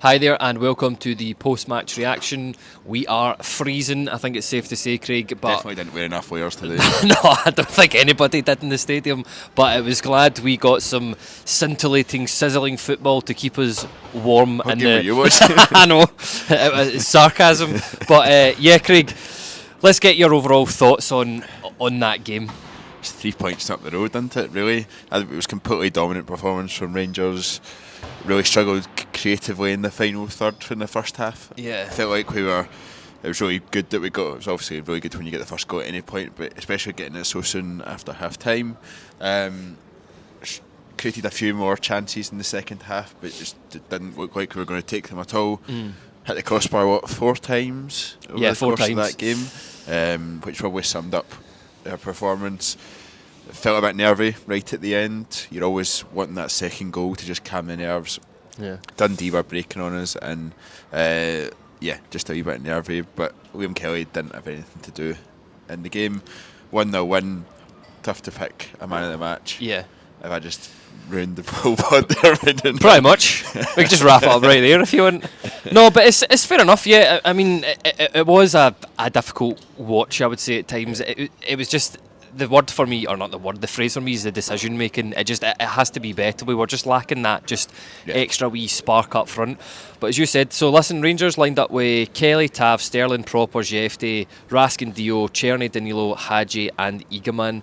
Hi there and welcome to the post-match reaction. We are freezing, I think it's safe to say, Craig. But definitely didn't wear enough layers today. No, I don't think anybody did in the stadium. But I was glad we got some scintillating, sizzling football to keep us warm. What game were you watching? I know, it's sarcasm. But yeah, Craig, let's get your overall thoughts on that game. It's 3 points up the road, isn't it, really? It was completely dominant performance from Rangers. Really struggled creatively in the final third in the first half. Yeah. I felt like it was really good that we got. It was obviously really good when you get the first goal at any point, but especially getting it so soon after half time. Created a few more chances in the second half, but just didn't look like we were going to take them at all. Hit the crossbar, 4 times over the four course times. of that game, which probably summed up our performance. It felt a bit nervy right at the end. You're always wanting that second goal to just calm the nerves. Yeah. Dundee were breaking on us, and just a wee bit nervy. But Liam Kelly didn't have anything to do in the game. 1-0 win. Tough to pick a man of the match. Yeah. If I just ruined the whole pod there, pretty much. We could just wrap it up right there if you want. No, but it's fair enough. Yeah, I mean, it was a difficult watch, I would say at times. It was just. The word for me, or not the word, the phrase for me is the decision making. It has to be better. We were just lacking that extra wee spark up front. But as you said, so listen, Rangers lined up with Kelly, Tav, Sterling, Proper, Jefte, Raskin, Dio, Czerny, Danilo, Hadji and Egaman.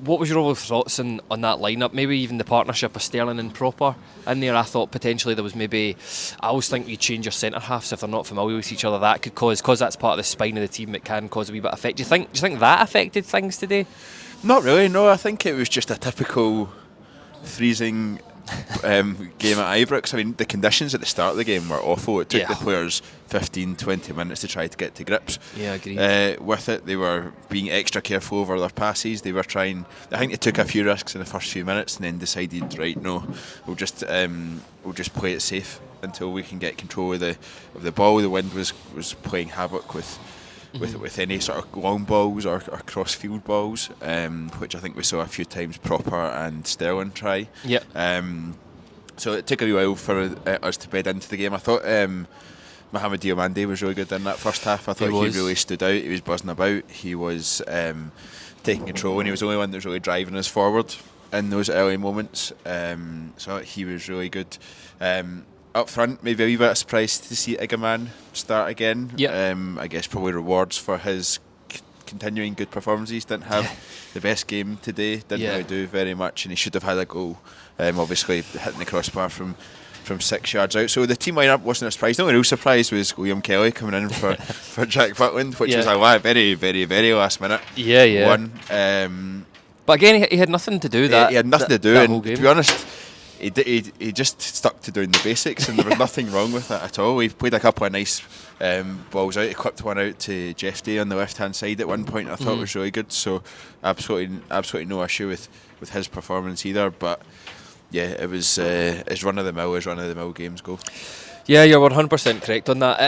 What was your overall thoughts on that lineup? Maybe even the partnership of Sterling and Proper in there. I thought potentially there was maybe. I always think you change your centre halves if they're not familiar with each other. That could cause that's part of the spine of the team. It can cause a wee bit of effect. Do you think that affected things today? Not really. No, I think it was just a typical freezing game at Ibrox. I mean, the conditions at the start of the game were awful. It took the players 15-20 minutes to try to get to grips with it. They were being extra careful over their passes. They were trying. I think they took a few risks in the first few minutes and then decided, right, no, we'll just play it safe until we can get control of the ball. The wind was playing havoc with any sort of long balls or cross field balls, which I think we saw a few times Proper and Sterling try. Yeah. So it took a wee while for us to bed into the game. I thought Mohamed Diomande was really good in that first half. I thought he really stood out. He was buzzing about. He was taking control, and he was the only one that was really driving us forward in those early moments. So he was really good. Up front, maybe a wee bit of surprise to see Egaman start again. Yeah. I guess probably rewards for his continuing good performances. Didn't have the best game today. Didn't really do very much, and he should have had a goal. Obviously hitting the crossbar from 6 yards out. So the team lineup wasn't a surprise. The only real surprise was Liam Kelly coming in for Jack Butland, which was a very, very, very last minute one. But again, he had nothing to do that. He had nothing to do, and game. to be honest, he just stuck to doing the basics, and there was nothing wrong with that at all. He played a couple of nice balls out. He clipped one out to Jefte on the left hand side at one point. I thought was really good. So absolutely no issue with his performance either. But yeah, it was as run of the mill games go. Yeah, you're 100% correct on that.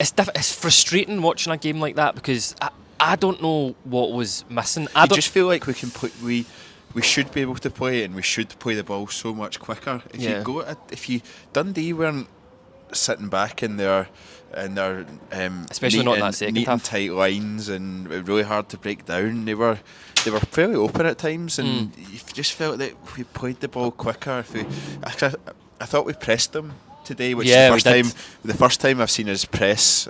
It's frustrating watching a game like that because I don't know what was missing. I just feel like we can play. We should be able to play, and we should play the ball so much quicker. Dundee weren't sitting back in their especially not in that second neat half. And tight lines, and really hard to break down. They were fairly open at times, and you just felt that if we played the ball quicker, I thought we pressed them today, which is the first time I've seen us press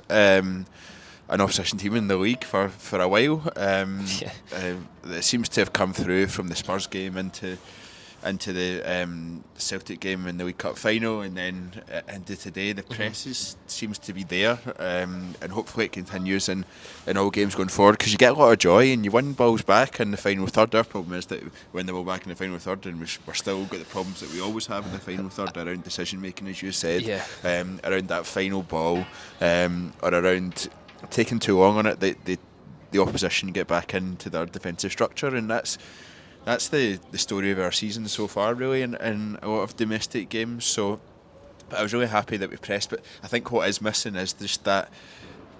an opposition team in the league for a while. It seems to have come through from the Spurs game into the Celtic game in the League Cup final, and then into today. The press seems to be there, and hopefully it continues in all games going forward, because you get a lot of joy and you win balls back in the final third. Our problem is that we win the ball back in the final third, and we're still got the problems that we always have in the final third around decision making, as you said, around that final ball, or around taking too long on it. The opposition get back into their defensive structure, and that's the story of our season so far, really, in a lot of domestic games. So, but I was really happy that we pressed. But I think what is missing is just that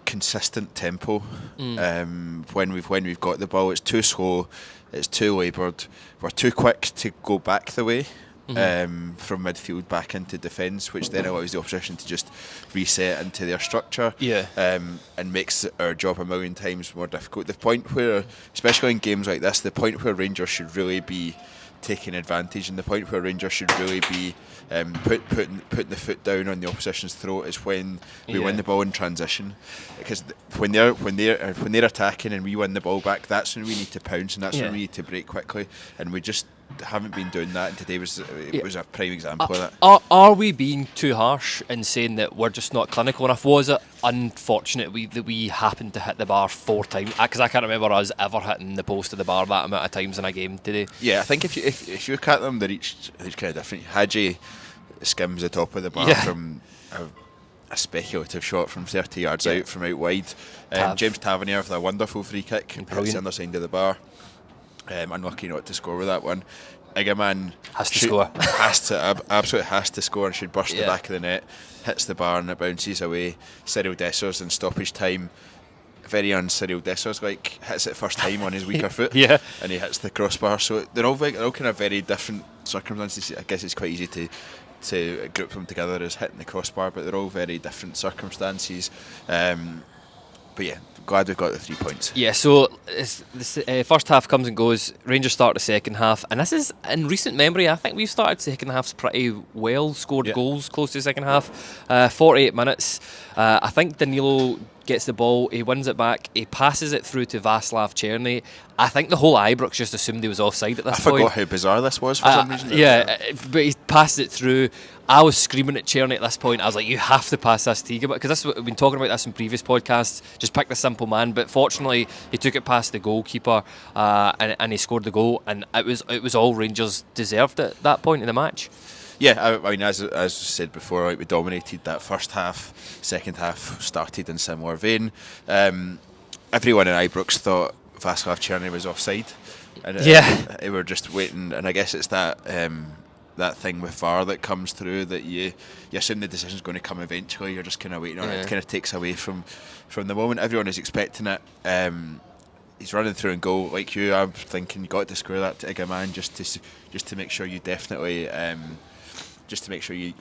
consistent tempo. When we've got the ball, it's too slow, it's too laboured. We're too quick to go back the way from midfield back into defence, which then allows the opposition to just reset into their structure, and makes our job a million times more difficult. The point where, especially in games like this, the point where Rangers should really be taking advantage, and the point where Rangers should really be putting the foot down on the opposition's throat is when we win the ball in transition, because when they're attacking and we win the ball back, that's when we need to pounce, and that's when we need to break quickly, and we just haven't been doing that, and today was a prime example of that. Are we being too harsh in saying that we're just not clinical enough? Was it unfortunate that we happened to hit the bar 4 times? Because I can't remember us ever hitting the post of the bar that amount of times in a game today. Yeah, I think if you look at them, they're each kind of different. Hadji skims the top of the bar from a speculative shot from 30 yards out from out wide. James Tavernier with a wonderful free kick, hits the other side of the bar. Unlucky not to score with that one. Igaman has to score. Absolutely has to score, and should burst the back of the net, hits the bar and it bounces away. Cyril Dessers in stoppage time, very un-Cyril Dessers, like, hits it first time on his weaker foot, and he hits the crossbar. So they're all kind of very different circumstances. I guess it's quite easy to group them together as hitting the crossbar, but they're all very different circumstances. But yeah, glad we've got the 3 points. Yeah, so the first half comes and goes. Rangers start the second half, and this is in recent memory. I think we've started second halves pretty well. Scored goals close to the second half. 48 minutes. I think Danilo gets the ball, he wins it back, he passes it through to Václav Černý. I think the whole Ibrox just assumed he was offside at this point. I forgot how bizarre this was for some reason. But he passes it through. I was screaming at Černý at this point. I was like, you have to pass this to Tiga, because this is what we've been talking about this in previous podcasts. Just pick the simple man, but fortunately he took it past the goalkeeper, and he scored the goal, and it was all Rangers deserved at that point in the match. Yeah, I mean, as said before, like, we dominated that first half. Second half started in similar vein. Everyone in Ibrox thought Václav Černý was offside, and they were just waiting. And I guess it's that thing with VAR that comes through, that you assume the decision's going to come eventually. You're just kind of waiting on it. It kind of takes away from the moment. Everyone is expecting it. He's running through and goal like you. I'm thinking you got to score that to Igaman just to make sure you definitely. Just to make sure you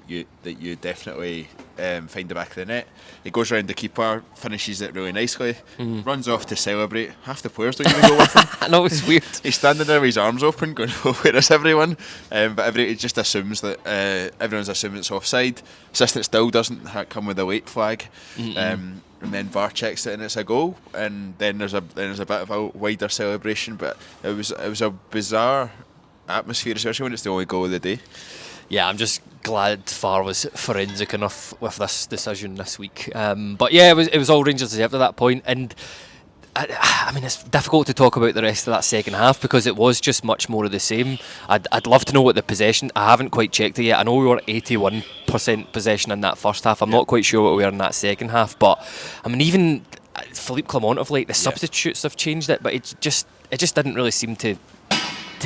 definitely find the back of the net. He goes round the keeper, finishes it really nicely, runs off to celebrate. Half the players don't even go with him. I know, it's weird. He's standing there with his arms open going, oh, where is everyone? But he just assumes that everyone's assuming it's offside. Assistant still doesn't come with a late flag. And then VAR checks it and it's a goal, and then there's a bit of a wider celebration. But it was a bizarre atmosphere, especially when it's the only goal of the day. Yeah, I'm just glad VAR was forensic enough with this decision this week. But yeah, it was all Rangers deserved at that point, and I mean, it's difficult to talk about the rest of that second half because it was just much more of the same. I'd love to know what the possession. I haven't quite checked it yet. I know we were 81% possession in that first half. I'm not quite sure what we were in that second half, but I mean, even Philippe Clement of late, the substitutes have changed it, but it just didn't really seem to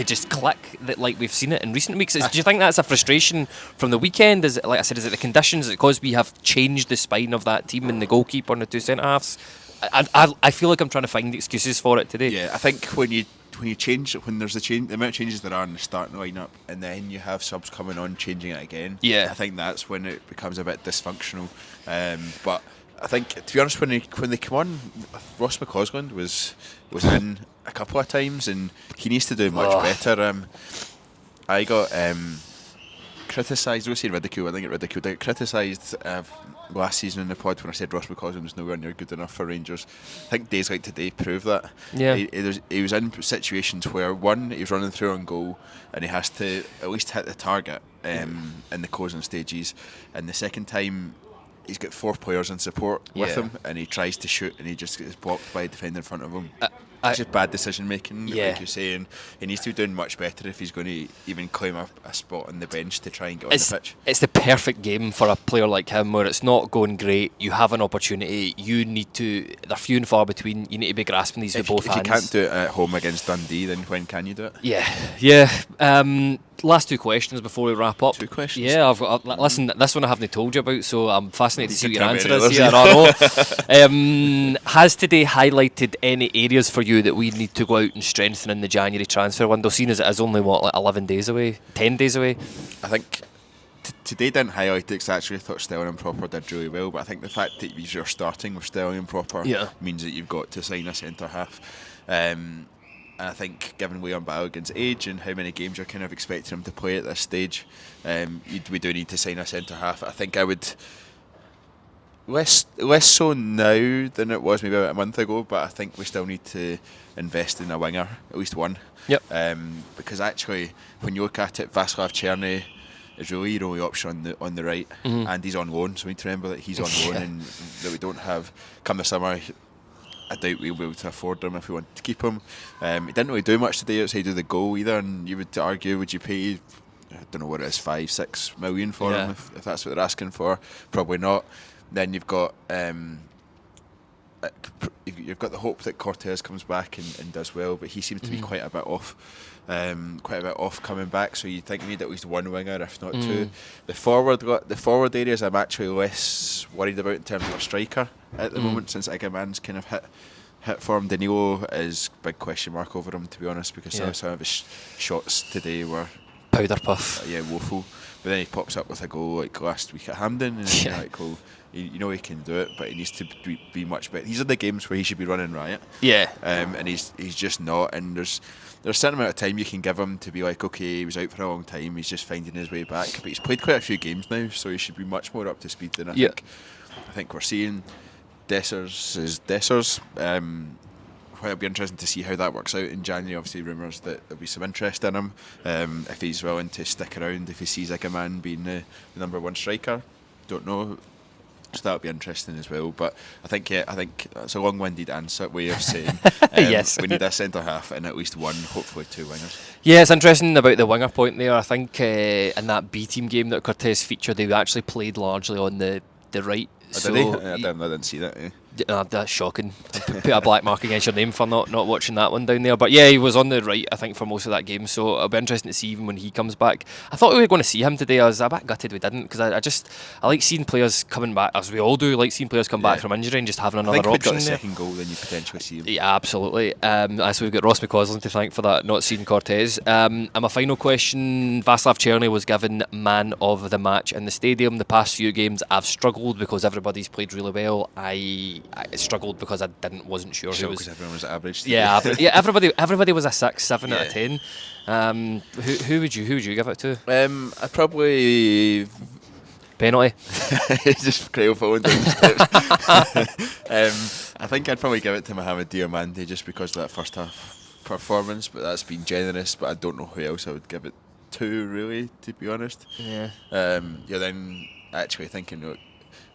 just click that like we've seen it in recent weeks. Do you think that's a frustration from the weekend? Is it, like I said, is it the conditions? Is it because we have changed the spine of that team and the goalkeeper and the two centre halves? I feel like I'm trying to find excuses for it today. Yeah, I think when you change, when there's the amount of changes there are in the starting lineup, and then you have subs coming on changing it again. Yeah, I think that's when it becomes a bit dysfunctional. But I think, to be honest, when they come on, Ross McCausland was in a couple of times, and he needs to do much better. I got criticised. I say ridiculed. I got criticised last season in the pod when I said Ross McCausland was nowhere near good enough for Rangers. I think days like today prove that. Yeah, he was in situations where, one, he was running through on goal and he has to at least hit the target in the closing stages, and the second time he's got 4 players in support with him, and he tries to shoot and he just gets blocked by a defender in front of him. It's just bad decision making, like you're saying. He needs to be doing much better if he's going to even claim a spot on the bench to try and get on the pitch. It's the perfect game for a player like him, where it's not going great, you have an opportunity, they're few and far between, you need to be grasping these with both hands. If you can't do it at home against Dundee, then when can you do it? Yeah. last 2 questions before we wrap up. 2 questions? Yeah, I've got. Listen, this one I haven't told you about, so I'm fascinated to see what your answer is. is here. I know. Has today highlighted any areas for you that we need to go out and strengthen in the January transfer window, seeing as it is only, 11 days away? 10 days away? I think today didn't highlight it because I actually thought Sterling and Proper did really well, but I think the fact that you're starting with Sterling and Proper means that you've got to sign a centre-half. And I think, given Leon Balogun's age and how many games you're kind of expecting him to play at this stage, we do need to sign a centre-half. I think I would... Less so now than it was maybe about a month ago, but I think we still need to invest in a winger, at least one. Yep. Because actually, when you look at it, Václav Černý is really your only option on the right, and he's on loan, so we need to remember that he's on loan and that we don't have. Come the summer, I doubt we'll be able to afford him if we want to keep him. He didn't really do much today outside of the goal either, and you would argue, would you pay, I don't know what it is, 5-6 million for him if that's what they're asking for? Probably not. Then you've got the hope that Cortez comes back and does well, but he seems to be quite a bit off coming back. So you think we need at least one winger, if not two. The forward areas I'm actually less worried about in terms of a striker at the moment, since Igaman's kind of hit form. Danilo is big question mark over him, to be honest, because some of his shots today were powder puff. Woeful. But then he pops up with a goal like last week at Hampden, and you're like, well, you know he can do it, but he needs to be much better. These are the games where he should be running riot. Yeah. And he's just not. And there's a certain amount of time you can give him to be like, okay, he was out for a long time, he's just finding his way back. But he's played quite a few games now, so he should be much more up to speed than I think. I think we're seeing Dessers is Dessers. It'll be interesting to see how that works out in January. Obviously, rumours that there'll be some interest in him if he's willing to stick around, if he sees Igaman being the number one striker. Don't know. So that'll be interesting as well. But I think that's a long-winded way of saying we need a centre half and at least one, hopefully 2 wingers. Yeah, it's interesting about the winger point there. I think in that B team game that Cortez featured, they actually played largely on the right. Did they? I didn't see that. That's shocking. Put a black mark against your name for not watching that one down there. But yeah, he was on the right, I think, for most of that game. So it'll be interesting to see even when he comes back. I thought we were going to see him today. I was a bit gutted we didn't, because I like seeing players coming back, as we all do. Like seeing players come back from injury and just having another option. I think if we got a second goal, then you potentially see him. Yeah, absolutely. So we've got Ross McCausland to thank for that, not seeing Cortez. And my final question: Václav Černý was given man of the match in the stadium. The past few games I've struggled because everybody's played really well. I struggled because I wasn't sure who was. Because everyone was average. Yeah, everybody was a 6, 7 out of 10. Who would you give it to? I'd probably penalty. Just Crail falling down the steps. I think I'd probably give it to Mohamed Diomande just because of that first half performance, but that's been generous. But I don't know who else I would give it to, really, to be honest. Yeah. Then actually thinking, look,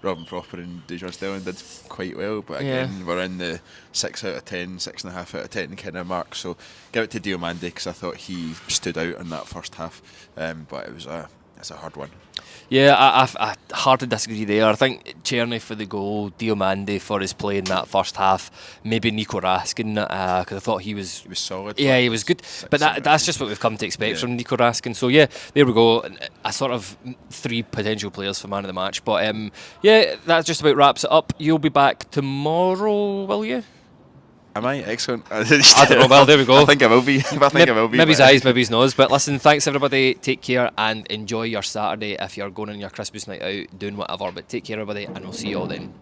Robin Proper and Dejan Sterling did quite well, but again, we're in the 6 out of 10, 6.5 out of 10 kind of mark. So give it to Diomande because I thought he stood out in that first half, but it's a hard one. Yeah, I hard to disagree there. I think Černý for the goal, Diomande for his play in that first half, maybe Nico Raskin, because I thought he was solid. Yeah, he was good, but that's just what we've come to expect from Nico Raskin. So yeah, there we go. A sort of 3 potential players for man of the match. But that just about wraps it up. You'll be back tomorrow, will you? Am I? Excellent. I don't know. Well, there we go. I think I will be. I will be. Maybe his eyes, maybe his nose. But listen, thanks everybody. Take care and enjoy your Saturday if you're going on your Christmas night out, doing whatever. But take care, everybody, and we'll see you all then.